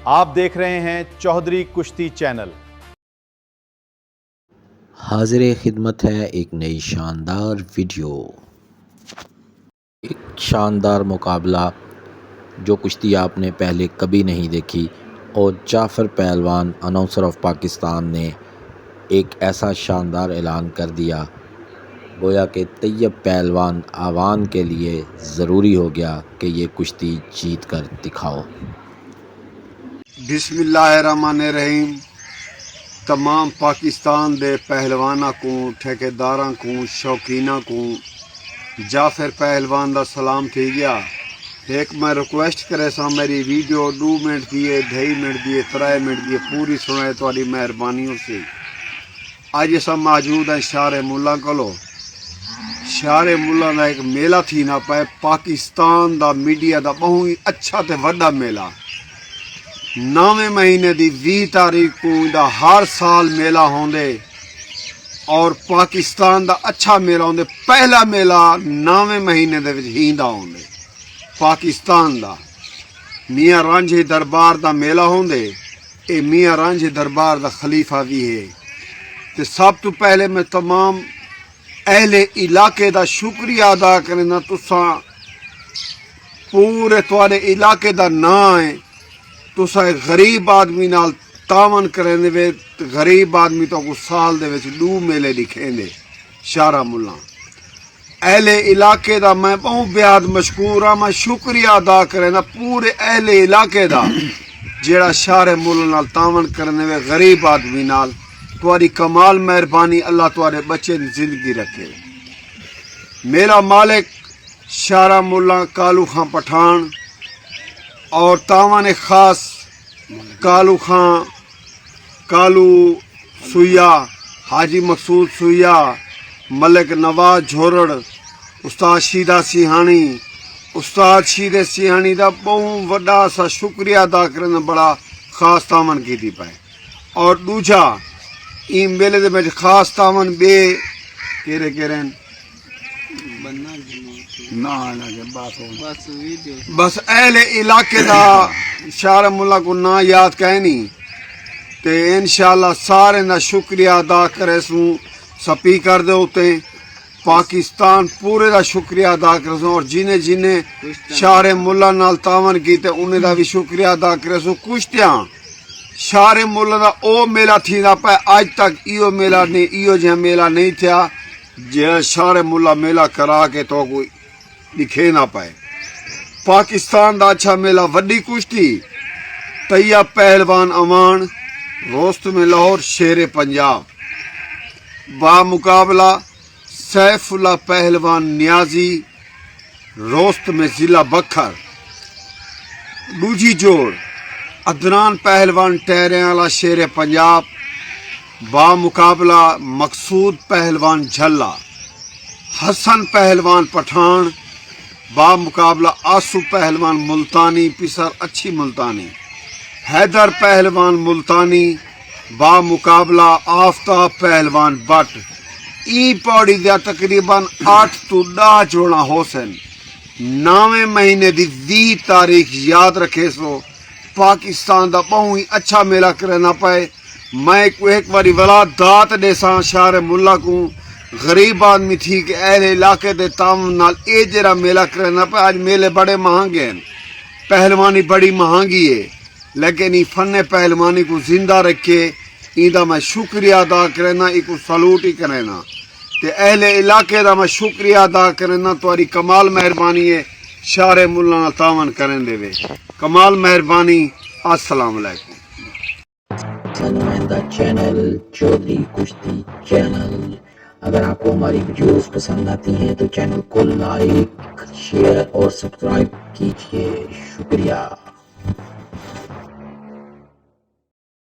آپ دیکھ رہے ہیں چودھری کشتی چینل۔ حاضر خدمت ہے ایک نئی شاندار ویڈیو، ایک شاندار مقابلہ جو کشتی آپ نے پہلے کبھی نہیں دیکھی، اور جعفر پہلوان اناؤنسر آف پاکستان نے ایک ایسا شاندار اعلان کر دیا گویا کہ طیب پہلوان آوان کے لیے ضروری ہو گیا کہ یہ کشتی جیت کر دکھاؤ۔ بسم اللہ الرحمن الرحیم۔ تمام پاکستان دے پہلواناں کو، ٹھیکیداراں کو، شوقیناں کو جعفر پہلوان دا سلام تھی گیا۔ ایک میں ریکویسٹ کرے سا میری ویڈیو 2 منٹ دیے، 2.5 منٹ دیے، 3 منٹ دیے پوری سنائے تھوڑی مہربانیوں سے۔ اج اسا موجود ہیں شہر ملا کولو۔ شہر ملا دا ایک میلہ تھی نہ پائے، پاکستان دا میڈیا دا بہت اچھا تے وڈا میلہ۔ 9 مہینے دی 20 تاریخ کو دا ہر سال میلہ ہوندے، اور پاکستان دا اچھا میلہ ہوندے۔ پہلا میلہ 9 مہینے دے وچ ہیندا ہوندے پاکستان دا۔ میاں رانجھے دربار دا میلہ ہوندے، اے میاں رانجھے دربار دا خلیفہ بھی ہے۔ تے سب تو پہلے میں تمام اہل علاقے دا شکریہ ادا کرنا، تساں پورے تواڈے علاقے دا نام ہے، تساں ایک غریب آدمی نال تعاون کریں دے، غریب آدمی تو کو سال دے وچ 2 میلے دکھیں دے شارہ ملا۔ اہل علاقے دا میں بہت بیاد مشکور ہاں، میں شکریہ ادا کرنا پورے اہل علاقے دا جیڑا شارہ ملا نال تعاون کرنے وے غریب آدمی نال۔ تواڈی کمال مہربانی، اللہ تواڈے بچے دی زندگی رکھے۔ میرا مالک شارہ ملا کالو خان پٹھان اور تعاون خاص کالو خان، کالو سویا، حاجی مقصود سویا، ملک نواز جھورڑ، استاد شیدہ سیہانی، استاد شیدہ سیہانی دا بہت وڈا سا شکریہ ادا کرنا، بڑا خاص تعاون کیتی پائے۔ اور دوجا این میلے دے وچ خاص تعاون بے کیرے بس اہل علاقے دا شارہ ملا کو نا یاد کہنی تے انشاءاللہ سارے دا شکریہ ادا کرے سوں۔ سپیکر دے ہوتے پاکستان پورے دا شکریہ ادا کرے سوں، اور جنہیں جنہیں شارہ ملا نال تعاون کیتے انہیں دا بھی شکریہ ادا کرے سوں۔ کشتیاں شارہ ملا دا او میلہ تھی نہ پائے، آج تک ایو میلہ نہیں، ایو جہاں میلہ نہیں تھیا جہاں شارہ ملا میلہ کرا کے تو کوئی دکھے نہ پائے۔ پاکستان دا اچھا میلہ، وڈی کشتی طیب پہلوان امان، روست میں لاہور شیر پنجاب، با مقابلہ سیف اللہ پہلوان نیازی، روست میں ضلع بکھر۔ دوجی جوڑ عدنان پہلوان ٹہرے والا شیر پنجاب، با مقابلہ مقصود پہلوان جھلا، حسن پہلوان پٹھان، با مقابلہ آسو پہلوان ملتانی پسر اچھی ملتانی، حیدر پہلوان ملتانی، با مقابلہ آفتاب پہلوان بٹ۔ ای پوڑی دیا تقریباً 8 تو 10 جوڑا حسن۔ 9 مہینے دی 20 تاریخ یاد رکھے سو۔ پاکستان دا بہت ہی اچھا میلہ کرنا پائے۔ میں ایک باری ولاد دات دے ساں شارہ ملا کو، غریب آدمی تھی کہ اہل علاقے دے تعاون نال اے جرا میلہ کرنا پائے۔ آج میلے بڑے مہنگے ہیں، پہلوانی بڑی مہنگی ہے، لیکن ای فن پہلوانی کو زندہ رکھے، ایندا میں شکریہ ادا کرنا، ای کو سلوٹ ہی کرنا تے اہل علاقے دا میں شکریہ ادا کرنا۔ تواڈی کمال مہربانی ہے شارہ ملا نال تعاون کرن دے وے، کمال مہربانی۔ السلام علیکم۔ نمائندہ چینل چودھری کشتی چینل۔ اگر آپ کو ہماری ویڈیوز پسند آتی ہیں تو چینل کو لائک، شیئر اور سبسکرائب کیجیے۔ شکریہ۔